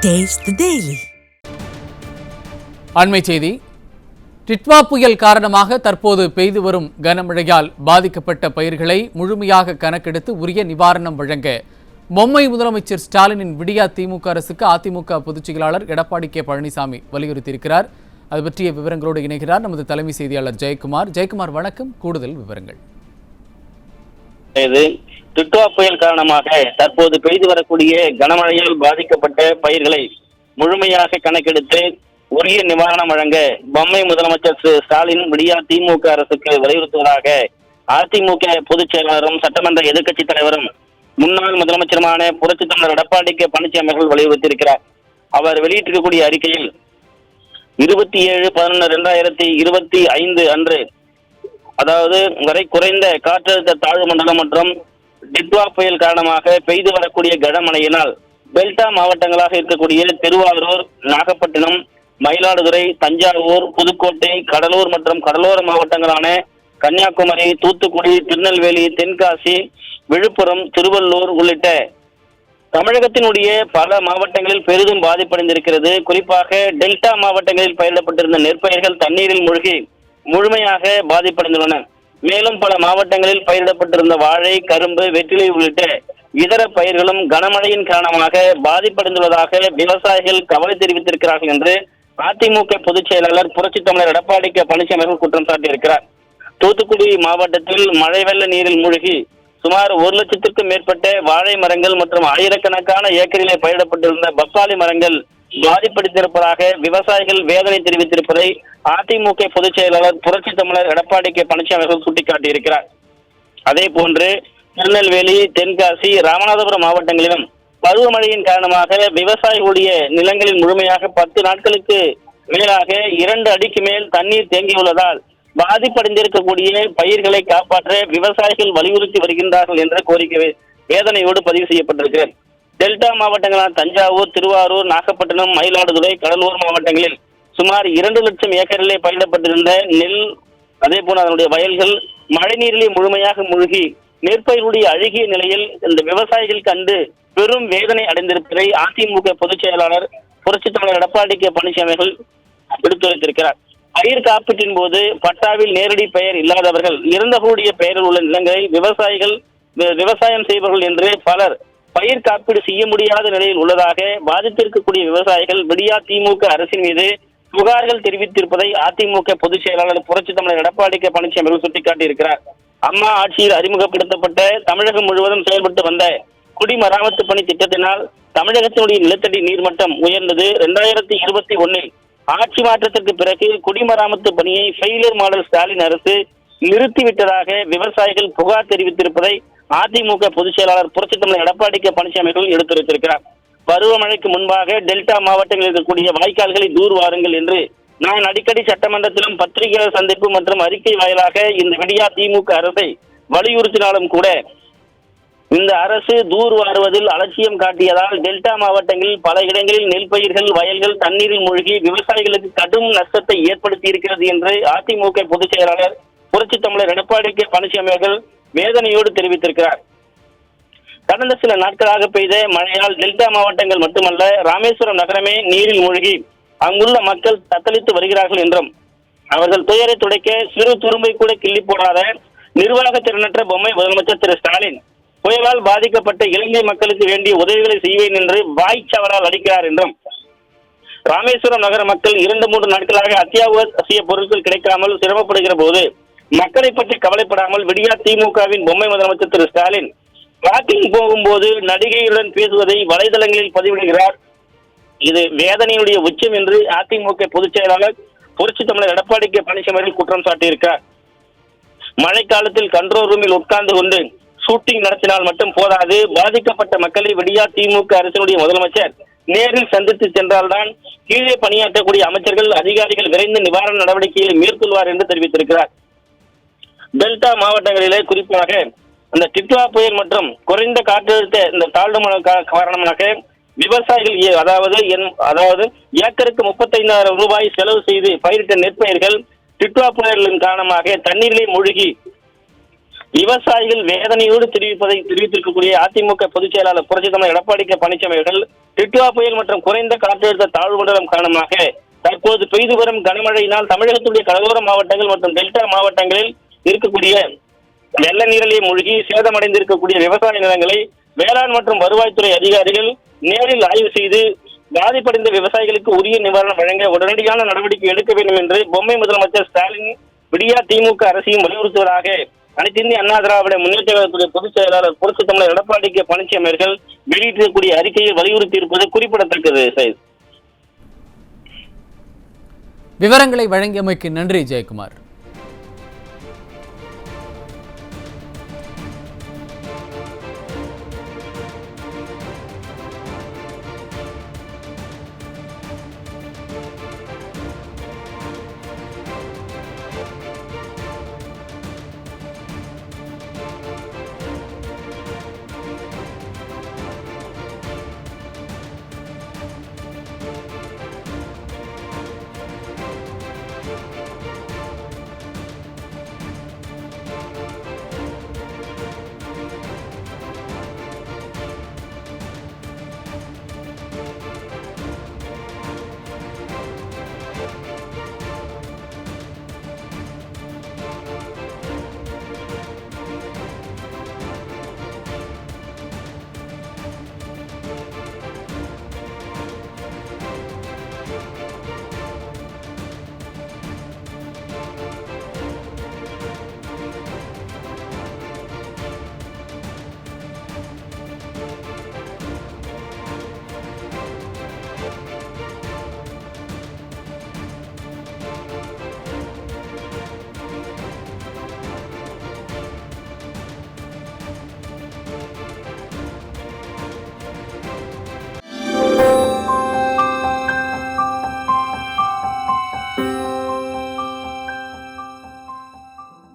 Taste the Daily. அண்மை செய்தி. டிட்வா புயல் காரணமாக தற்போது பெய்து வரும் கனமழையால் பாதிக்கப்பட்ட பயிர்களை முழுமையாக கணக்கெடுத்து உரிய நிவாரணம் வழங்க பொம்மை முதலமைச்சர் ஸ்டாலினின் விடியா திமுக அரசுக்கு அதிமுக பொதுச் செயலாளர் எடப்பாடி கே பழனிசாமி வலியுறுத்தியிருக்கிறார். அது பற்றிய விவரங்களோடு இணைகிறார் நமது தலைமை செய்தியாளர் ஜெயக்குமார். ஜெயக்குமார், வணக்கம். கூடுதல் விவரங்கள். டிட்வா புயல் காரணமாக தற்போது பெய்து வரக்கூடிய கனமழையால் பாதிக்கப்பட்ட பயிர்களை முழுமையாக கணக்கெடுத்து உரிய நிவாரணம் வழங்க பொம்மை முதலமைச்சர் ஸ்டாலின் விடியா திமுக அரசுக்கு வலியுறுத்துவதாக அதிமுக பொதுச் செயலாளரும் சட்டமன்ற எதிர்க்கட்சித் தலைவரும் முன்னாள் முதலமைச்சருமான புரட்சித் தலைவர் எடப்பாடி கே பழனிசாமி அவர்கள் வலியுறுத்தியிருக்கிறார். அவர் வெளியிட்டிருக்கக்கூடிய அறிக்கையில் 27/11/2025 அன்று அதாவது வரை குறைந்த காற்றழுத்த தாழ்வு மண்டலம் மற்றும் டிட்வா புயல் காரணமாக பெய்து வரக்கூடிய கனமழையினால் டெல்டா மாவட்டங்களாக இருக்கக்கூடிய திருவாரூர், நாகப்பட்டினம், மயிலாடுதுறை, தஞ்சாவூர், புதுக்கோட்டை, கடலூர் மற்றும் கடலோர மாவட்டங்களான கன்னியாகுமரி, தூத்துக்குடி, திருநெல்வேலி, தென்காசி, விழுப்புரம், திருவள்ளூர் உள்ளிட்ட தமிழகத்தினுடைய பல மாவட்டங்களில் பெரிதும் பாதிப்படைந்திருக்கிறது. குறிப்பாக டெல்டா மாவட்டங்களில் பயிரிடப்பட்டிருந்த நெற்பயிர்கள் தண்ணீரில் மூழ்கி முழுமையாக பாதிப்படைந்துள்ளன. மேலும் பல மாவட்டங்களில் பயிரிடப்பட்டிருந்த வாழை, கரும்பு, வெற்றிலை உள்ளிட்ட இதர பயிர்களும் கனமழையின் காரணமாக பாதிப்படைந்துள்ளதாக விவசாயிகள் கவலை தெரிவித்திருக்கிறார்கள் என்று அதிமுக பொதுச் செயலாளர் புரட்சித் தமிழர் எடப்பாடி கே பழனிசாமி அவர்கள் குற்றம் சாட்டியிருக்கிறார். தூத்துக்குடி மாவட்டத்தில் மழை வெள்ள நீரில் மூழ்கி சுமார் 1 லட்சத்திற்கும் மேற்பட்ட வாழை மரங்கள் மற்றும் ஆயிரக்கணக்கான ஏக்கரிலே பயிரிடப்பட்டிருந்த பப்பாளி மரங்கள் பாதிப்படைந்திருப்பதாக விவசாயிகள் வேதனை தெரிவித்திருப்பதை அதிமுக பொதுச் செயலாளர் புரட்சித் தமிழர் எடப்பாடி கே பழனிசாமி அவர்கள் சுட்டிக்காட்டியிருக்கிறார். அதே போன்று திருநெல்வேலி, தென்காசி, ராமநாதபுரம் மாவட்டங்களிலும் பருவமழையின் காரணமாக விவசாயிகளுடைய நிலங்களில் முழுமையாக 10 நாட்களுக்கு மேலாக 2 அடிக்கு மேல் தண்ணீர் தேங்கியுள்ளதால் பாதிப்படைந்திருக்கக்கூடிய பயிர்களை காப்பாற்ற விவசாயிகள் வலியுறுத்தி வருகின்றார்கள் என்ற கோரிக்கை வேதனையோடு பதிவு செய்யப்பட்டிருக்கிறது. டெல்டா மாவட்டங்களான தஞ்சாவூர், திருவாரூர், நாகப்பட்டினம், மயிலாடுதுறை, கடலூர் மாவட்டங்களில் சுமார் 2 லட்சம் ஏக்கரிலே பயிரிடப்பட்டிருந்த நெல், அதே போல அதனுடைய வயல்கள் மழைநீரிலே முழுமையாக மூழ்கி நெற்பயிர்களுடைய அழுகிய நிலையில் இந்த விவசாயிகள் கண்டு பெரும் வேதனை அடைந்திருப்பதை அதிமுக பொதுச் செயலாளர் புரட்சித் தலைவர் எடப்பாடி கே பழனிசாமி அவர்கள் எடுத்துரைத்திருக்கிறார். பயிர் காப்பீட்டின் போது பட்டாவில் நேரடி பெயர் இல்லாதவர்கள் இறந்தவர்களுடைய பெயரில் உள்ள நிலங்களை விவசாயம் செய்பவர்கள் என்று பலர் பயிர் காப்பீடு செய்ய முடியாத நிலையில் உள்ளதாக பாதித்திருக்கக்கூடிய விவசாயிகள் விடியா திமுக அரசின் மீது புகார்கள் தெரிவித்திருப்பதை அதிமுக பொதுச் செயலாளர் புரட்சித் தமிழர் எடப்பாடி கே பழனிசாமி அவர்கள் சுட்டிக்காட்டியிருக்கிறார். அம்மா ஆட்சியில் அறிமுகப்படுத்தப்பட்ட தமிழகம் முழுவதும் செயல்பட்டு வந்த குடிமராமத்து பணி திட்டத்தினால் தமிழகத்தினுடைய நிலத்தடி நீர்மட்டம் உயர்ந்தது. 2021 ஆட்சி மாற்றத்திற்கு பிறகு குடிமராமத்து பணியை ஃபெயிலியர் மாடல் ஸ்டாலின் அரசு நிறுத்திவிட்டதாக விவசாயிகள் புகார் தெரிவித்திருப்பதை அதிமுக பொதுச் செயலாளர் புரட்சித் தமிழர் எடப்பாடி கே பழனிசாமி அவர்கள் எடுத்துரைத்திருக்கிறார். பருவமழைக்கு முன்பாக டெல்டா மாவட்டங்களில் இருக்கக்கூடிய வாய்க்கால்களை தூர் வாருங்கள் என்று நான் அடிக்கடி சட்டமன்றத்திலும் பத்திரிகையாளர் சந்திப்பு மற்றும் அறிக்கை வாயிலாக இந்த விடியா திமுக அரசை வலியுறுத்தினாலும் கூட இந்த அரசு தூர் வாருவதில் அலட்சியம் காட்டியதால் டெல்டா மாவட்டங்களில் பல இடங்களில் நெல் பயிர்கள், வயல்கள் தண்ணீரில் மூழ்கி விவசாயிகளுக்கு கடும் நஷ்டத்தை ஏற்படுத்தி இருக்கிறது என்று அதிமுக பொதுச் செயலாளர் புரட்சித் தமிழர் எடப்பாடி கே பழனிசாமி அவர்கள் வேதனையோடு தெரிவித்திருக்கிறார். கடந்த சில நாட்களாக பெய்த மழையால் டெல்டா மாவட்டங்கள் மட்டுமல்ல ராமேஸ்வரம் நகரமே நீரில் மூழ்கி அங்குள்ள மக்கள் தத்தளித்து வருகிறார்கள் என்றும் அவர்கள் துயரை துடைக்க சிறு துரும்பை கூட கிள்ளி போடாத நிர்வாக திறனற்ற பொம்மை முதலமைச்சர் திரு ஸ்டாலின் புயலால் பாதிக்கப்பட்ட இலங்கை மக்களுக்கு வேண்டிய உதவிகளை செய்வேன் என்று வாய்ச்சவரால் அடிக்கிறார் என்றும் ராமேஸ்வரம் நகர மக்கள் 2-3 நாட்களாக அத்தியாவசிய பொருட்கள் கிடைக்காமல் சிரமப்படுகிற போது மக்களை பற்றி கவலைப்படாமல் விடியா திமுகவின் பொம்மை முதலமைச்சர் திரு ஸ்டாலின் வாக்கிங் போகும்போது நடிகையுடன் பேசுவதை வலைதளங்களில் பதிவிடுகிறார். இது வேதனையுடைய உச்சம் என்று அதிமுக பொதுச் செயலாளர் புரட்சித் தமிழர் எடப்பாடி கே பழனிசாமி அவர்கள் குற்றம் சாட்டியிருக்கிறார். மழைக்காலத்தில் கண்ட்ரோல் ரூமில் உட்கார்ந்து கொண்டு ஷூட்டிங் நடத்தினால் மட்டும் போதாது, பாதிக்கப்பட்ட மக்களை விடியா திமுக அரசினுடைய முதலமைச்சர் நேரில் சந்தித்து சென்றால்தான் கீழே பணியாற்றக்கூடிய அமைச்சர்கள், அதிகாரிகள் விரைந்து நிவாரண நடவடிக்கைகளை மேற்கொள்வார் என்று தெரிவித்திருக்கிறார். டெல்டா மாவட்டங்களிலே குறிப்பாக அந்த டிட்வா புயல் மற்றும் குறைந்த காற்றழுத்த இந்த தாழ்வு காரணமாக விவசாயிகள் அதாவது ஏக்கருக்கு 35,000 ரூபாய் செலவு செய்து பயிரிட்ட நெற்பயிர்கள் டிட்வா புயலின் காரணமாக தண்ணீரிலே மூழ்கி விவசாயிகள் வேதனையோடு தெரிவித்திருக்கக்கூடிய அதிமுக பொதுச் செயலாளர் புரட்சித் தலைவர் எடப்பாடி கே பழனிசாமி அவர்கள் டிட்வா புயல் மற்றும் குறைந்த காற்றழுத்த தாழ்வு மண்டலம் காரணமாக தற்போது பெய்து வரும் கனமழையினால் தமிழகத்துடைய கடலோர மாவட்டங்கள் மற்றும் டெல்டா மாவட்டங்களில் இருக்கக்கூடிய வெள்ள நீரிலே மூழ்கி சேதமடைந்திருக்கக்கூடிய விவசாய நிலங்களை வேளாண் மற்றும் வருவாய்த்துறை அதிகாரிகள் நேரில் ஆய்வு செய்து பாதிப்படைந்த விவசாயிகளுக்கு உரிய நிவாரணம் வழங்க உடனடியான நடவடிக்கை எடுக்க வேண்டும் என்று பொம்மை முதலமைச்சர் ஸ்டாலின் விடியா திமுக அரசையும் வலியுறுத்துவதாக அனைத்து இந்திய அண்ணா திராவிட முன்னேற்ற கழகத்துடைய பொதுச் செயலாளர் புரட்சித் தலைவர் எடப்பாடி கே பழனிசாமி அவர்கள் வெளியிட்டிருக்கக்கூடிய அறிக்கையில் வலியுறுத்தி இருப்பது குறிப்பிடத்தக்கது. விவரங்களை வழங்கியமைக்கு நன்றி ஜெயக்குமார்.